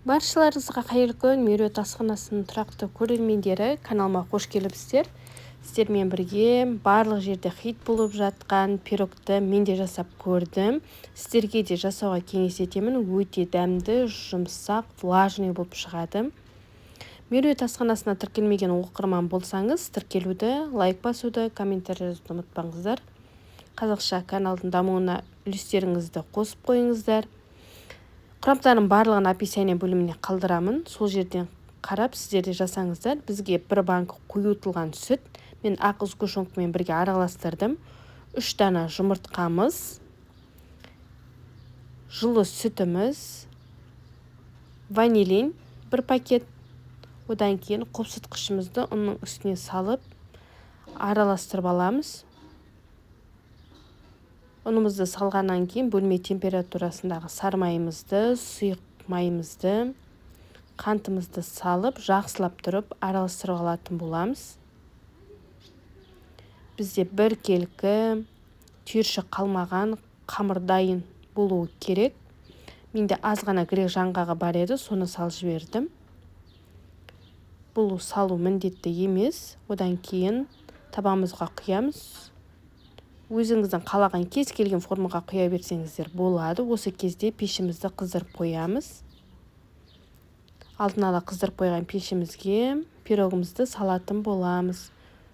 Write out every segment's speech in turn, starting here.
Баршаларыңызға қайырлы күн. Меруерт асханасының тұрақты көрермендері, каналыма қош келіпсіздер. Сіздермен бірге барлық жерде хит болып жатқан пирогты мен де жасап көрдім. Сіздерге де жасауға кеңес етемін. Өте дәмді, жұмсақ, влажный болып шығады. Меруерт асханасына тіркелмеген оқырман болсаңыз, тіркелуді, лайк басуды, комментарий жазуды ұмытпаңыздар. Қазақша каналдың дамуына үлестеріңізді қосып қойыңыздар. Құрамдарының барлығын описание бөліміне қалдырамын. Сол жерден қарап сіздерде жасаңыздар. Бізге бір банк қойытылған сүт мен ақ сгущенкамен бірге араластырдым. 3 дана жұмыртқамыз, жылы сүтіміз, ванилин 1 пакет. Одан кейін қопсытқышымызды оның үстіне салып араластырып аламыз. Ұнымызды салғаннан кейін бөлме температурасындағы сары майымызды, сұйық майымызды, қантымызды салып, жақсылап тұрып араластырып алатын боламыз. Бізде бір келкі түйіршік қалмаған қамыр дайын болуы керек. Менде аз ғана грек жаңғағы бар еді, соны салып жібердім. Бұл салу міндетті емес. Одан кейін табамызға құямыз. Өзіңіздің қалаған кез келген формаға құя берсеңіздер болады. Осы кезде пешімізді қыздырып қоямыз. Алдын ала қыздырып қойған пешімізге пирогымызды салатын боламыз.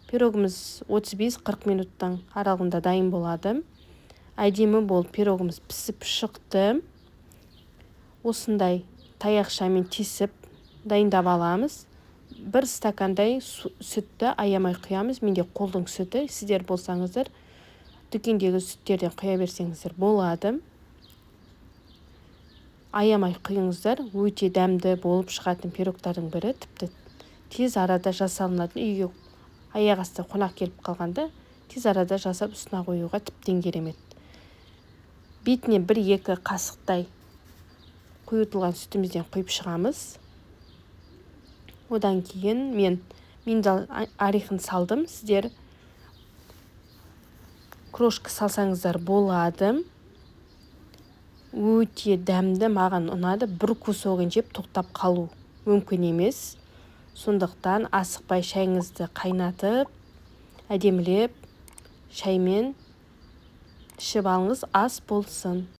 Пирогымыз 35-40 минуттан аралығында дайын болады. Әдемі болып пирогымыз пісіп шықты. Осындай таяқшамен тесіп дайындап аламыз. 1 стакандай сүтті аямай құямыз. Менде қолдың сүті, сіздер болсаңыздар дүкендегі сүттерден құя берсеңіздер болады. Аямай құйыңыздар. Өте дәмді болып шығатын пирогтардың бірі. Тіпті тез арада жасалынатын, үйге аяқ асты қонақ келіп қалғанда тез арада жасап үстіне қоюға тіптен керемет. Бетіне 1-2 қасықтай қойытылған сүтімізден құйып шығамыз. Одан кейін мен миндал орехін салдым. Сіздер крошка салсаңыздар болады. Өте дәмді, маған ұнады. Бір кусогын жеп тоқтап қалу мүмкін емес. Сондықтан асықпай шайыңызды қайнатып, әдемілеп шаймен ішіп алыңыз, ас болсын.